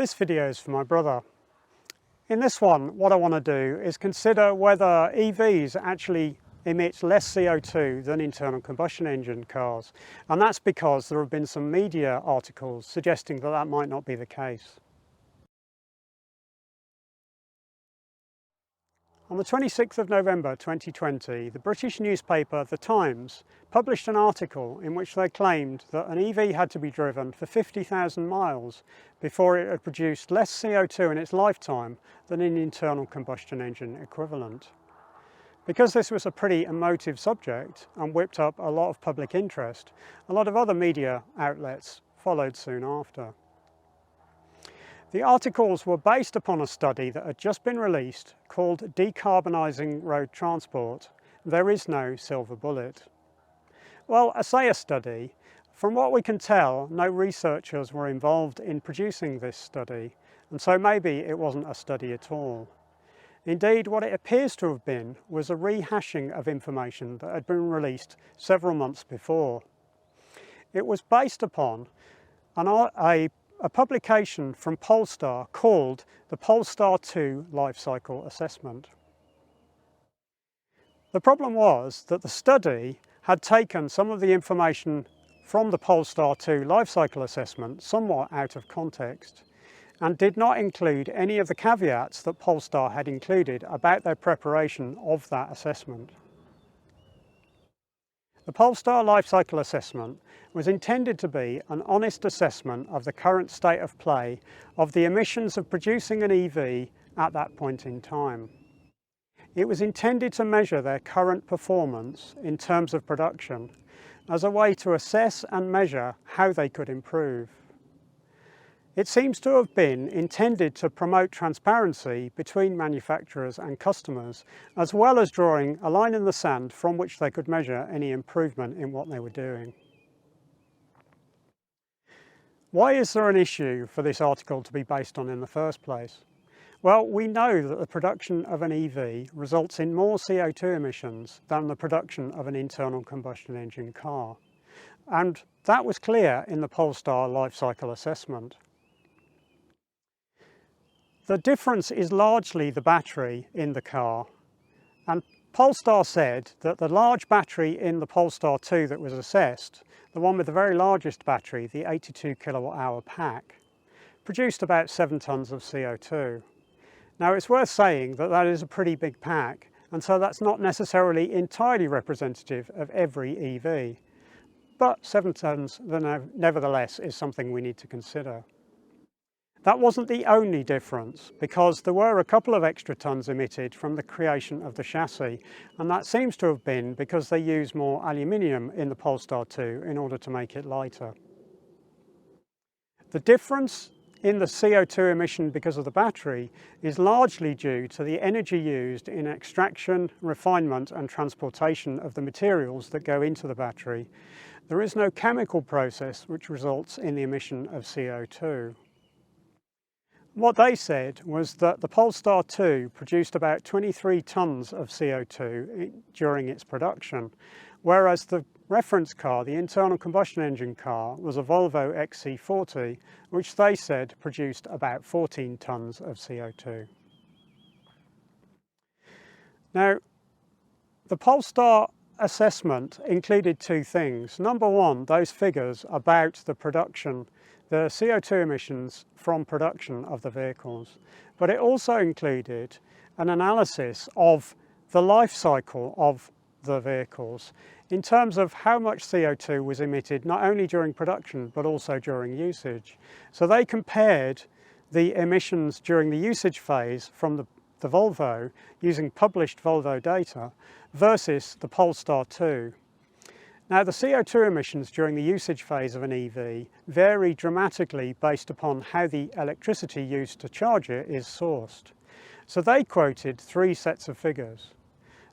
This video is for my brother. In this one, what I want to do is consider whether EVs actually emit less CO2 than internal combustion engine cars. And that's because there have been some media articles suggesting that that might not be the case. On the 26th of November 2020, the British newspaper The Times published an article in which they claimed that an EV had to be driven for 50,000 miles before it had produced less CO2 in its lifetime than an internal combustion engine equivalent. Because this was a pretty emotive subject and whipped up a lot of public interest, a lot of other media outlets followed soon after. The articles were based upon a study that had just been released called Decarbonising Road Transport. There is no silver bullet. Well, I say a study. From what we can tell, no researchers were involved in producing this study, and so maybe it wasn't a study at all. Indeed, what it appears to have been was a rehashing of information that had been released several months before. It was based upon a publication from Polestar called the Polestar 2 Life Cycle Assessment. The problem was that the study had taken some of the information from the Polestar 2 Life Cycle Assessment somewhat out of context and did not include any of the caveats that Polestar had included about their preparation of that assessment. The Polestar Life Cycle Assessment was intended to be an honest assessment of the current state of play of the emissions of producing an EV at that point in time. It was intended to measure their current performance in terms of production as a way to assess and measure how they could improve. It seems to have been intended to promote transparency between manufacturers and customers, as well as drawing a line in the sand from which they could measure any improvement in what they were doing. Why is there an issue for this article to be based on in the first place? Well, we know that the production of an EV results in more CO2 emissions than the production of an internal combustion engine car. And that was clear in the Polestar Life Cycle Assessment. The difference is largely the battery in the car, and Polestar said that the large battery in the Polestar 2 that was assessed, the one with the very largest battery, the 82 kilowatt hour pack, produced about 7 tonnes of CO2. Now it's worth saying that that is a pretty big pack, and so that's not necessarily entirely representative of every EV, but 7 tonnes nevertheless is something we need to consider. That wasn't the only difference, because there were a couple of extra tonnes emitted from the creation of the chassis, and that seems to have been because they use more aluminium in the Polestar 2 in order to make it lighter. The difference in the CO2 emission because of the battery is largely due to the energy used in extraction, refinement and transportation of the materials that go into the battery. There is no chemical process which results in the emission of CO2. What they said was that the Polestar 2 produced about 23 tonnes of CO2 during its production, whereas the reference car, the internal combustion engine car, was a Volvo XC40, which they said produced about 14 tonnes of CO2. Now, the Polestar assessment included two things. Number one, those figures about the production, the CO2 emissions from production of the vehicles, but it also included an analysis of the life cycle of the vehicles in terms of how much CO2 was emitted not only during production but also during usage. So they compared the emissions during the usage phase from the Volvo using published Volvo data versus the Polestar 2. Now, the CO2 emissions during the usage phase of an EV vary dramatically based upon how the electricity used to charge it is sourced. So they quoted 3 sets of figures.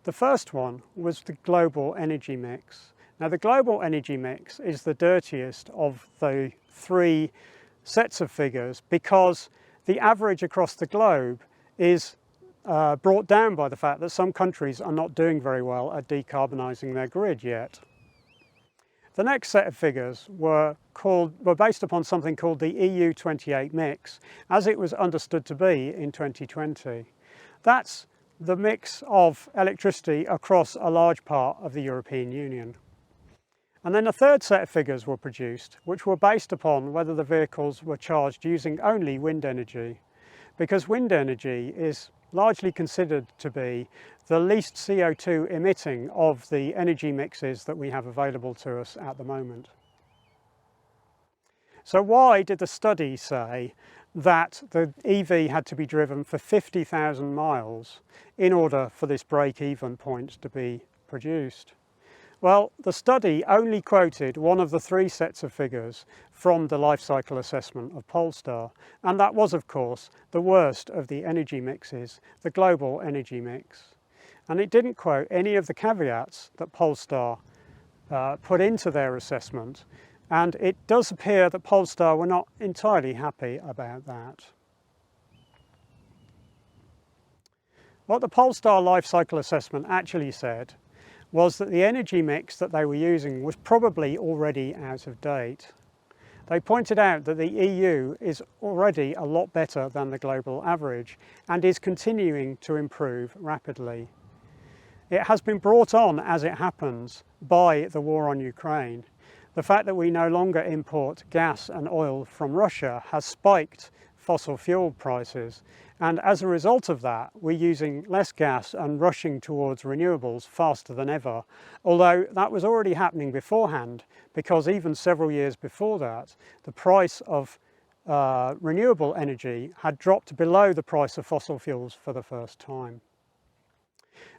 The first one was the global energy mix. Now, the global energy mix is the dirtiest of the 3 sets of figures because the average across the globe is brought down by the fact that some countries are not doing very well at decarbonising their grid yet. The next set of figures were based upon something called the EU28 mix, as it was understood to be in 2020. That's the mix of electricity across a large part of the European Union. And then a third set of figures were produced, which were based upon whether the vehicles were charged using only wind energy, because wind energy is largely considered to be the least CO2 emitting of the energy mixes that we have available to us at the moment. So why did the study say that the EV had to be driven for 50,000 miles in order for this break-even point to be produced? Well, the study only quoted one of the three sets of figures from the life cycle assessment of Polestar, and that was, of course, the worst of the energy mixes, the global energy mix. And it didn't quote any of the caveats that Polestar put into their assessment, and it does appear that Polestar were not entirely happy about that. What the Polestar life cycle assessment actually said was that the energy mix that they were using was probably already out of date. They pointed out that the EU is already a lot better than the global average and is continuing to improve rapidly. It has been brought on, as it happens, by the war on Ukraine. The fact that we no longer import gas and oil from Russia has spiked fossil fuel prices, and as a result of that, we're using less gas and rushing towards renewables faster than ever, although that was already happening beforehand, because even several years before that, the price of renewable energy had dropped below the price of fossil fuels for the first time.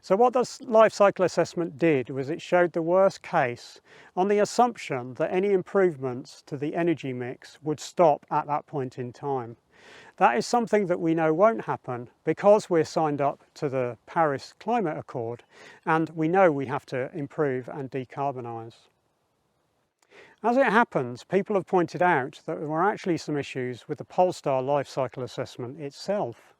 So what this life cycle assessment did was it showed the worst case on the assumption that any improvements to the energy mix would stop at that point in time. That is something that we know won't happen because we're signed up to the Paris Climate Accord, and we know we have to improve and decarbonise. As it happens, people have pointed out that there were actually some issues with the Polestar life cycle assessment itself.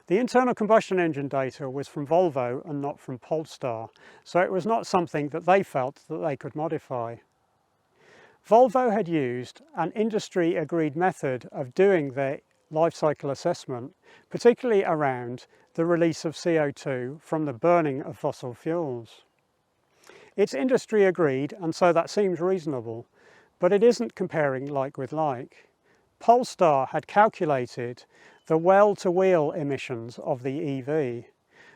The internal combustion engine data was from Volvo and not from Polestar, so it was not something that they felt that they could modify. Volvo had used an industry-agreed method of doing their life cycle assessment, particularly around the release of CO2 from the burning of fossil fuels. It's industry-agreed, and so that seems reasonable, but it isn't comparing like with like. Polestar had calculated the well-to-wheel emissions of the EV,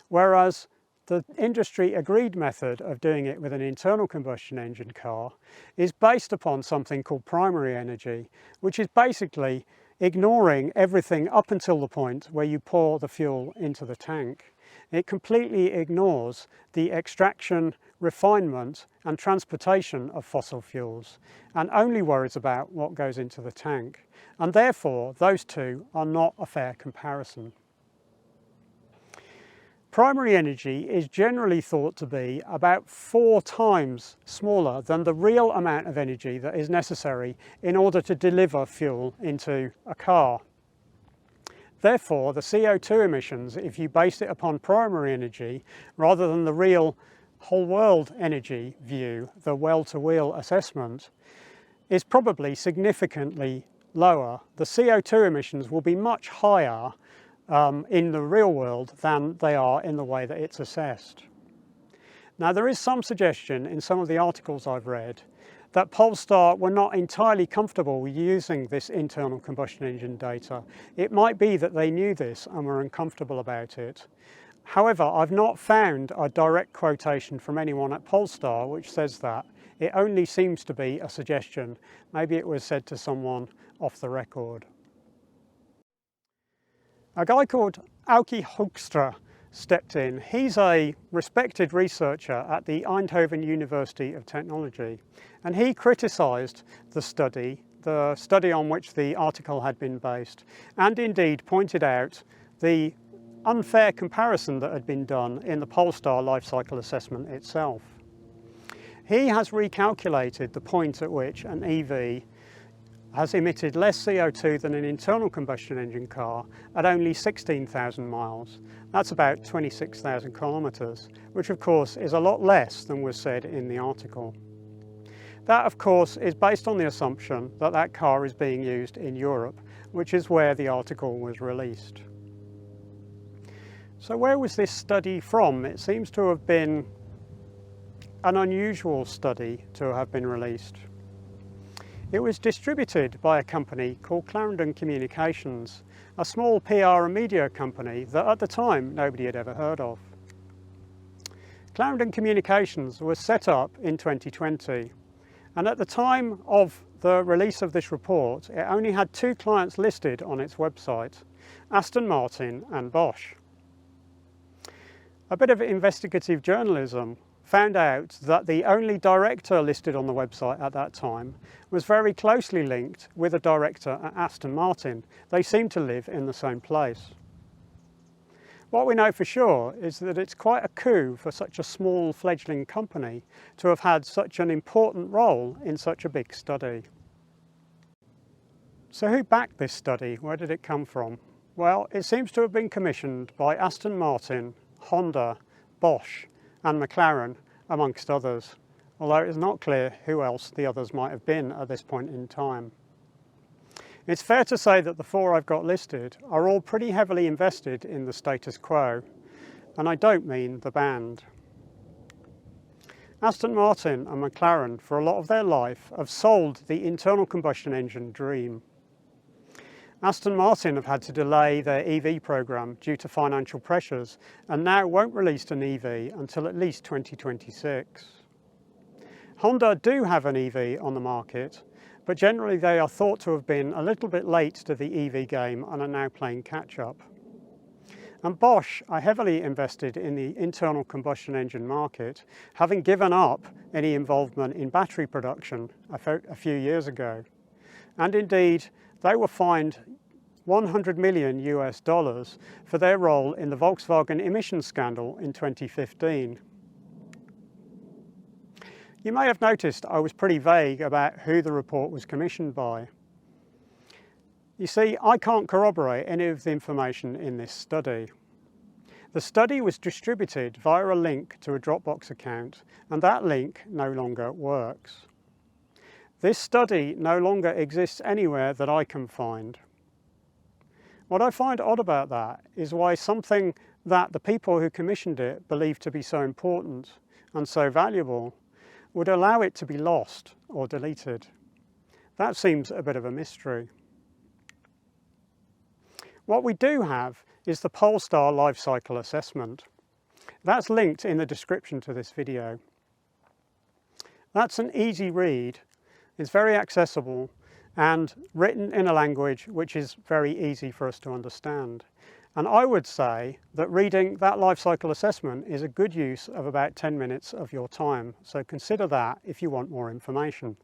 whereas the industry-agreed method of doing it with an internal combustion engine car is based upon something called primary energy, which is basically ignoring everything up until the point where you pour the fuel into the tank. It completely ignores the extraction, refinement and transportation of fossil fuels and only worries about what goes into the tank. And therefore, those two are not a fair comparison. Primary energy is generally thought to be about 4 times smaller than the real amount of energy that is necessary in order to deliver fuel into a car. Therefore, the CO2 emissions, if you base it upon primary energy rather than the real whole world energy view, the well-to-wheel assessment, is probably significantly lower. The CO2 emissions will be much higher in the real world than they are in the way that it's assessed. Now, there is some suggestion in some of the articles I've read that Polestar were not entirely comfortable with using this internal combustion engine data. It might be that they knew this and were uncomfortable about it. However, I've not found a direct quotation from anyone at Polestar which says that. It only seems to be a suggestion. Maybe it was said to someone off the record. A guy called Auke Hoekstra stepped in. He's a respected researcher at the Eindhoven University of Technology, and he criticised the study on which the article had been based, and indeed pointed out the unfair comparison that had been done in the Polestar life cycle assessment itself. He has recalculated the point at which an EV has emitted less CO2 than an internal combustion engine car at only 16,000 miles. That's about 26,000 kilometres, which of course is a lot less than was said in the article. That, of course, is based on the assumption that that car is being used in Europe, which is where the article was released. So where was this study from? It seems to have been an unusual study to have been released. It was distributed by a company called Clarendon Communications, a small PR and media company that at the time nobody had ever heard of. Clarendon Communications was set up in 2020, and at the time of the release of this report, it only had 2 clients listed on its website, Aston Martin and Bosch. A bit of investigative journalism found out that the only director listed on the website at that time was very closely linked with a director at Aston Martin. They seem to live in the same place. What we know for sure is that it's quite a coup for such a small fledgling company to have had such an important role in such a big study. So who backed this study? Where did it come from? Well, it seems to have been commissioned by Aston Martin, Honda, Bosch and McLaren, amongst others, although it is not clear who else the others might have been at this point in time. It's fair to say that the 4 I've got listed are all pretty heavily invested in the status quo, and I don't mean the band. Aston Martin and McLaren, for a lot of their life, have sold the internal combustion engine dream. Aston Martin have had to delay their EV programme due to financial pressures and now won't release an EV until at least 2026. Honda do have an EV on the market, but generally they are thought to have been a little bit late to the EV game and are now playing catch-up. And Bosch are heavily invested in the internal combustion engine market, having given up any involvement in battery production a few years ago. And indeed, they were fined $100 million for their role in the Volkswagen emissions scandal in 2015. You may have noticed I was pretty vague about who the report was commissioned by. You see, I can't corroborate any of the information in this study. The study was distributed via a link to a Dropbox account, and that link no longer works. This study no longer exists anywhere that I can find. What I find odd about that is why something that the people who commissioned it believed to be so important and so valuable would allow it to be lost or deleted. That seems a bit of a mystery. What we do have is the Polestar life cycle assessment. That's linked in the description to this video. That's an easy read. It's very accessible and written in a language which is very easy for us to understand. And I would say that reading that life cycle assessment is a good use of about 10 minutes of your time. So consider that if you want more information.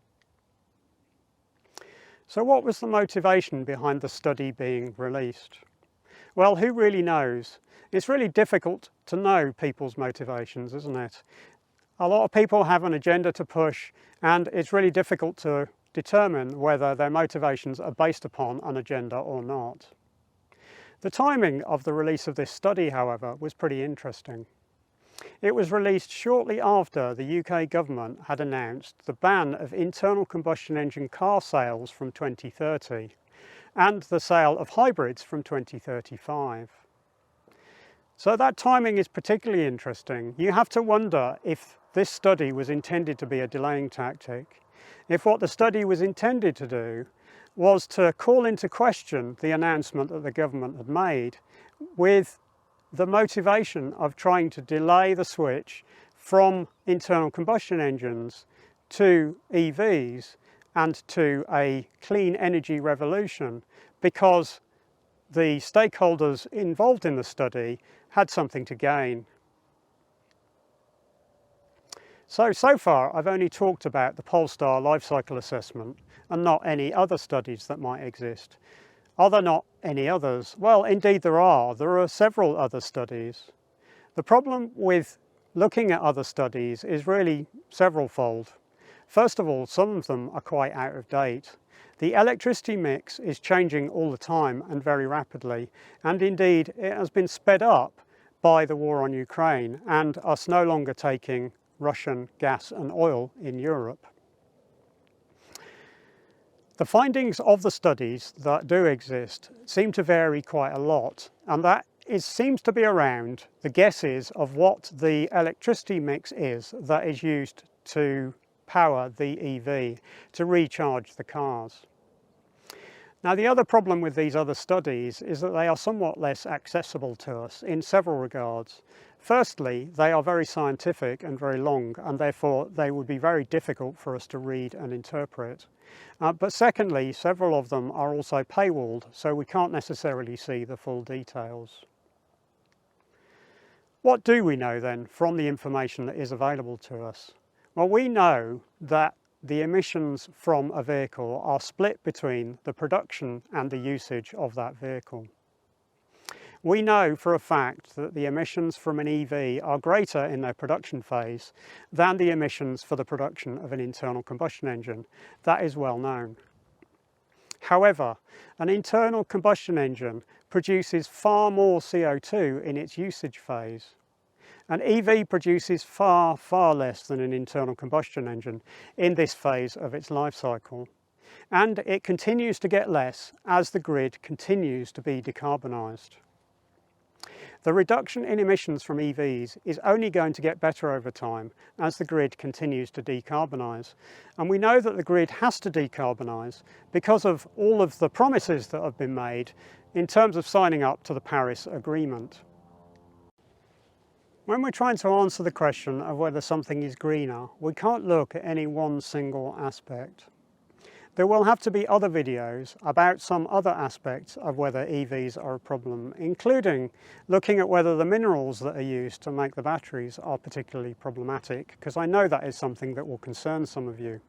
So what was the motivation behind the study being released? Well, who really knows? It's really difficult to know people's motivations, isn't it? A lot of people have an agenda to push, and it's really difficult to determine whether their motivations are based upon an agenda or not. The timing of the release of this study, however, was pretty interesting. It was released shortly after the UK government had announced the ban of internal combustion engine car sales from 2030 and the sale of hybrids from 2035. So that timing is particularly interesting. You have to wonder if this study was intended to be a delaying tactic, if what the study was intended to do was to call into question the announcement that the government had made with the motivation of trying to delay the switch from internal combustion engines to EVs and to a clean energy revolution, because the stakeholders involved in the study had something to gain. So far I've only talked about the Polestar life cycle assessment and not any other studies that might exist. Are there not any others? Well, indeed there are. There are several other studies. The problem with looking at other studies is really several-fold. First of all, some of them are quite out of date. The electricity mix is changing all the time and very rapidly, and indeed it has been sped up by the war on Ukraine and us no longer taking Russian gas and oil in Europe. The findings of the studies that do exist seem to vary quite a lot, and that seems to be around the guesses of what the electricity mix is that is used to power the EV, to recharge the cars. Now, the other problem with these other studies is that they are somewhat less accessible to us in several regards. Firstly, they are very scientific and very long, and therefore they would be very difficult for us to read and interpret. But secondly, several of them are also paywalled, so we can't necessarily see the full details. What do we know then from the information that is available to us? Well, we know that the emissions from a vehicle are split between the production and the usage of that vehicle. We know for a fact that the emissions from an EV are greater in their production phase than the emissions for the production of an internal combustion engine. That is well known. However, an internal combustion engine produces far more CO2 in its usage phase. An EV produces far, far less than an internal combustion engine in this phase of its life cycle. And it continues to get less as the grid continues to be decarbonised. The reduction in emissions from EVs is only going to get better over time as the grid continues to decarbonise. And we know that the grid has to decarbonise because of all of the promises that have been made in terms of signing up to the Paris Agreement. When we're trying to answer the question of whether something is greener, we can't look at any one single aspect. There will have to be other videos about some other aspects of whether EVs are a problem, including looking at whether the minerals that are used to make the batteries are particularly problematic, because I know that is something that will concern some of you.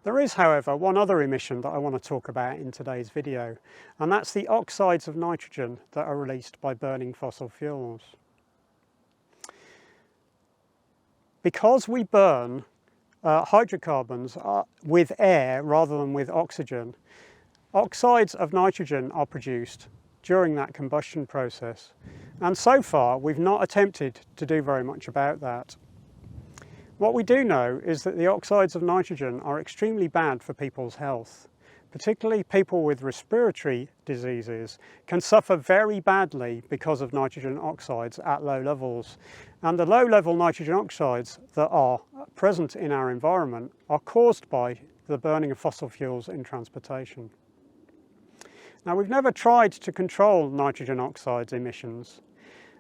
There is, however, one other emission that I want to talk about in today's video, and that's the oxides of nitrogen that are released by burning fossil fuels. Because we burn hydrocarbons with air rather than with oxygen, oxides of nitrogen are produced during that combustion process. And so far, we've not attempted to do very much about that. What we do know is that the oxides of nitrogen are extremely bad for people's health. Particularly people with respiratory diseases can suffer very badly because of nitrogen oxides at low levels. And the low-level nitrogen oxides that are present in our environment are caused by the burning of fossil fuels in transportation. Now, we've never tried to control nitrogen oxides emissions.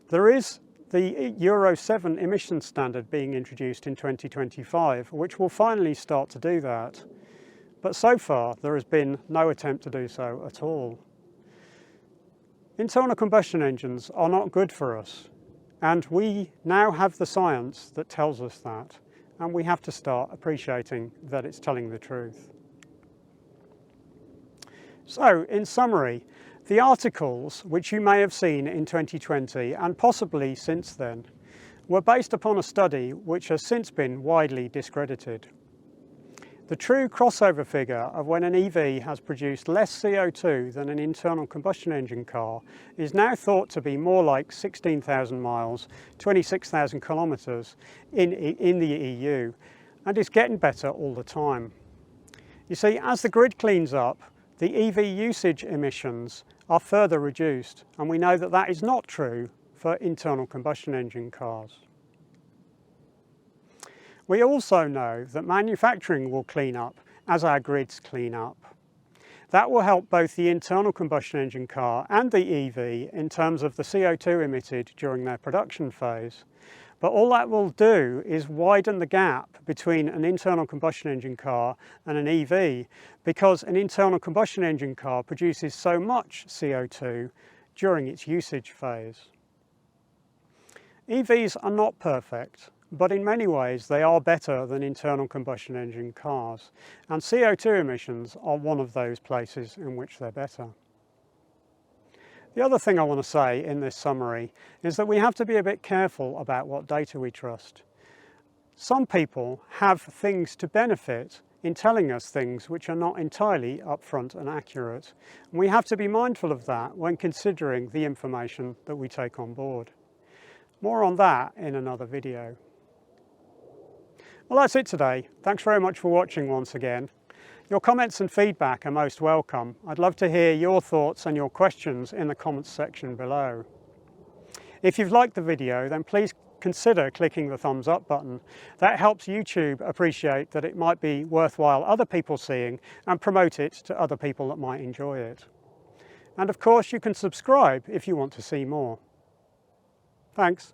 There is the Euro 7 emission standard being introduced in 2025, which will finally start to do that. But so far, there has been no attempt to do so at all. Internal combustion engines are not good for us, and we now have the science that tells us that, and we have to start appreciating that it's telling the truth. So, in summary, the articles which you may have seen in 2020 and possibly since then were based upon a study which has since been widely discredited. The true crossover figure of when an EV has produced less CO2 than an internal combustion engine car is now thought to be more like 16,000 miles, 26,000 kilometres in the EU, and is getting better all the time. You see, as the grid cleans up, the EV usage emissions are further reduced, and we know that that is not true for internal combustion engine cars. We also know that manufacturing will clean up as our grids clean up. That will help both the internal combustion engine car and the EV in terms of the CO2 emitted during their production phase. But all that will do is widen the gap between an internal combustion engine car and an EV, because an internal combustion engine car produces so much CO2 during its usage phase. EVs are not perfect, but in many ways they are better than internal combustion engine cars, and CO2 emissions are one of those places in which they're better. The other thing I want to say in this summary is that we have to be a bit careful about what data we trust. Some people have things to benefit in telling us things which are not entirely upfront and accurate, and we have to be mindful of that when considering the information that we take on board. More on that in another video. Well, that's it today. Thanks very much for watching once again. Your comments and feedback are most welcome. I'd love to hear your thoughts and your questions in the comments section below. If you've liked the video, then please consider clicking the thumbs up button. That helps YouTube appreciate that it might be worthwhile other people seeing and promote it to other people that might enjoy it. And of course, you can subscribe if you want to see more. Thanks.